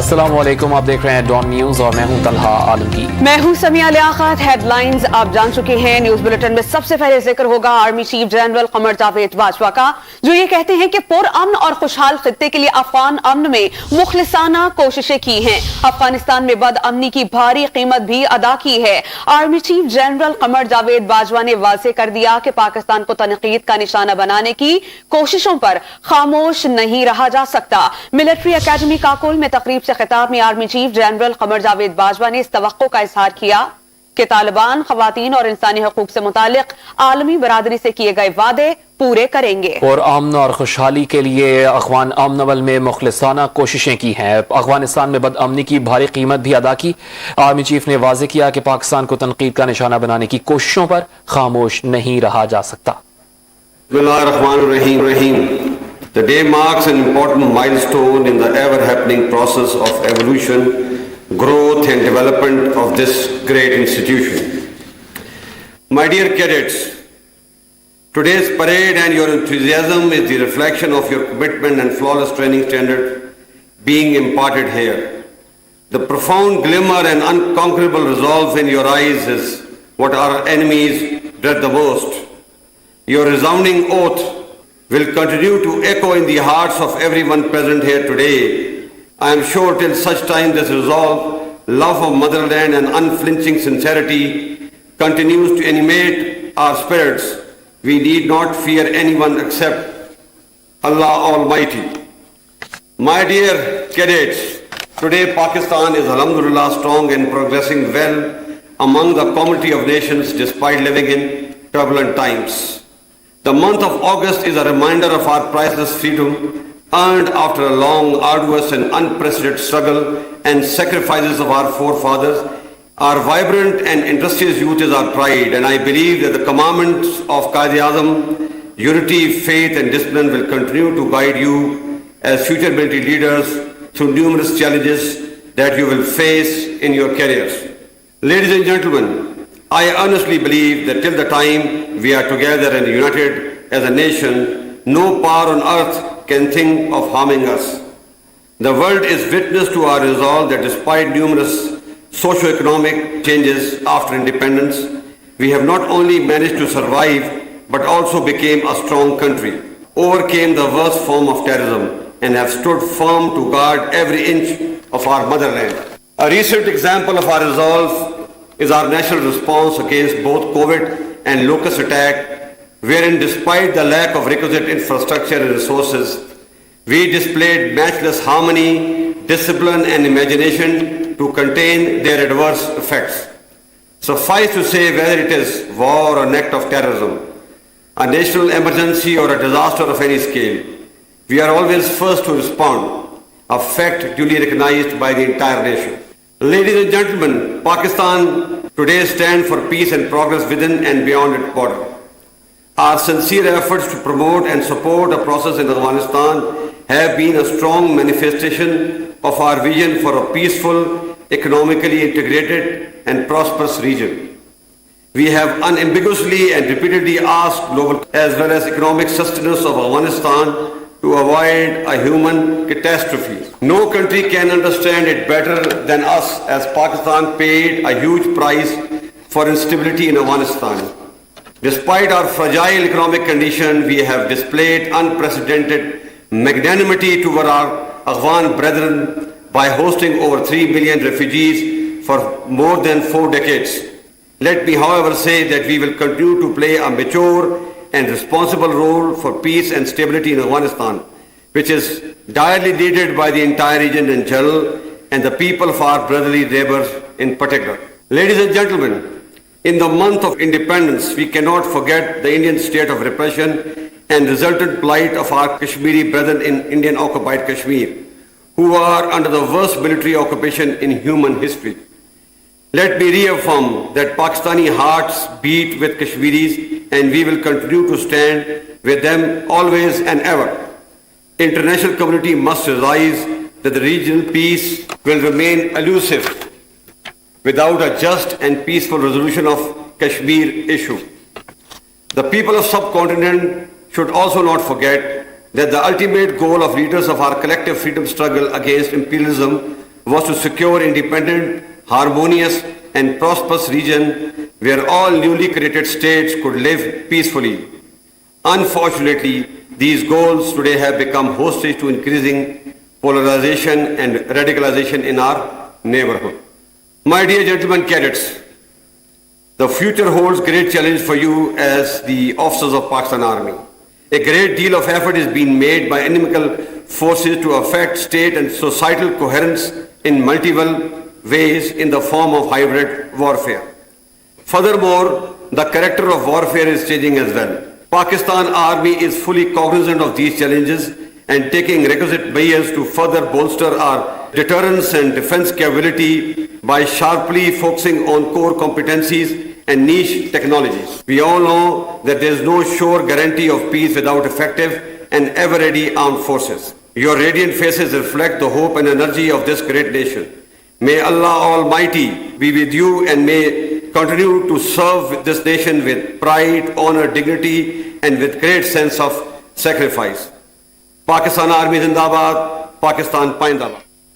السلام علیکم، آپ دیکھ رہے ہیں ڈان نیوز اور میں ہوں طلحہ عالمگیر۔ میں ہوں سمیہ لیاقت۔ ہیڈ لائنز آپ جان چکے ہیں۔ نیوز بلیٹن میں سب سے پہلے ذکر ہوگا army chief general Qamar Javed Bajwa کا، جو یہ کہتے ہیں کہ پر امن اور خوشحال خطے کے لیے افغان امن میں مخلصانہ کوششیں کی ہیں، افغانستان میں بد امنی کی بھاری قیمت بھی ادا کی ہے۔ Army chief general Qamar Javed Bajwa نے واضح کر دیا کہ پاکستان کو تنقید کا نشانہ بنانے کی کوششوں پر خاموش نہیں رہا جا سکتا۔ ملٹری اکیڈمی کاکل میں تقریب سے خطاب میں army chief general Qamar Javed Bajwa نے اس توقع کا اظہار کیا کہ طالبان خواتین اور انسانی حقوق سے متعلق عالمی برادری سے کیے گئے وعدے پورے کریں گے۔ اور امن اور خوشحالی کے لیے افغان امن عمل میں مخلصانہ کوششیں کی ہیں، افغانستان میں بد امنی کی بھاری قیمت بھی ادا کی۔ آرمی چیف نے واضح کیا کہ پاکستان کو تنقید کا نشانہ بنانے کی کوششوں پر خاموش نہیں رہا جا سکتا۔ بسم اللہ الرحمن الرحیم۔ The day marks an important milestone in the ever-happening process of evolution, growth and development of this great institution. My dear cadets, today's parade and your enthusiasm is the reflection of your commitment and flawless training standard being imparted here. The profound glimmer and unconquerable resolve in your eyes is what our enemies dread the most. Your resounding oath will continue to echo in the hearts of everyone present here today. I am sure till such time this resolve, love of motherland and unflinching sincerity continues to animate our spirits, we need not fear anyone except Allah Almighty. My dear cadets, today Pakistan is alhamdulillah strong and progressing well among the community of nations despite living in turbulent times. The month of August is a reminder of our priceless freedom earned after a long, arduous and unprecedented struggle and sacrifices of our forefathers. Our vibrant and industrious youth is our pride, and I believe that the commandments of Quaid-e-Azam, unity, faith and discipline will continue to guide you as future military leaders through numerous challenges that you will face in your careers. Ladies and gentlemen, I honestly believe that till the time we are together and united as a nation, no power on earth can think of harming us. The world is witness to our resolve that despite numerous socio-economic changes after independence, we have not only managed to survive but also became a strong country, overcame the worst form of terrorism and have stood firm to guard every inch of our motherland. A recent example of our resolve is our national response against both COVID and locust attack, wherein despite the lack of requisite infrastructure and resources, we displayed matchless harmony, discipline and imagination to contain their adverse effects. Suffice to say, whether it is war or an act of terrorism, a national emergency or a disaster of any scale, we are always first to respond, a fact duly recognized by the entire nation. Ladies and gentlemen, Pakistan today stands for peace and progress within and beyond its border. Our sincere efforts to promote and support the process in Afghanistan have been a strong manifestation of our vision for a peaceful, economically integrated and prosperous region. We have unambiguously and repeatedly asked global as well as economic sustenance of Afghanistan to avoid a human catastrophe. No country can understand it better than us, as Pakistan paid a huge price for instability in Afghanistan. Despite our fragile economic condition, we have displayed unprecedented magnanimity toward our Afghan brethren by hosting over 3 million refugees for more than 4 decades. Let me, however, say that we will continue to play a mature and responsible role for peace and stability in Afghanistan, which is direly needed by the entire region in general and the people of our brotherly neighbors in particular. Ladies and gentlemen, in the month of independence, we cannot forget the Indian state of repression and resultant plight of our Kashmiri brethren in Indian occupied Kashmir, who are under the worst military occupation in human history. Let me reaffirm that Pakistani hearts beat with Kashmiris and we will continue to stand with them always and ever. International community must realize that the regional peace will remain elusive without a just and peaceful resolution of Kashmir issue. The people of subcontinent should also not forget that the ultimate goal of leaders of our collective freedom struggle against imperialism was to secure independent, harmonious and prosperous region where all newly created states could live peacefully. Unfortunately, these goals today have become hostage to increasing polarization and radicalization in our neighborhood. My dear gentlemen cadets, the future holds great challenge for you as the officers of Pakistan Army. A great deal of effort is being made by inimical forces to affect state and societal coherence in multiple ways in the form of hybrid warfare. Furthermore, the character of warfare is changing as well. Pakistan Army is fully cognizant of these challenges and taking requisite measures to further bolster our deterrence and defense capability by sharply focusing on core competencies and niche technologies. We all know that there is no sure guarantee of peace without effective and ever-ready armed forces. Your radiant faces reflect the hope and energy of this great nation. May Allah Almighty be with you and may continue to serve this nation with pride, honor, dignity and with great sense of sacrifice. Pakistan Army Zindabad, Pakistan Paindabad.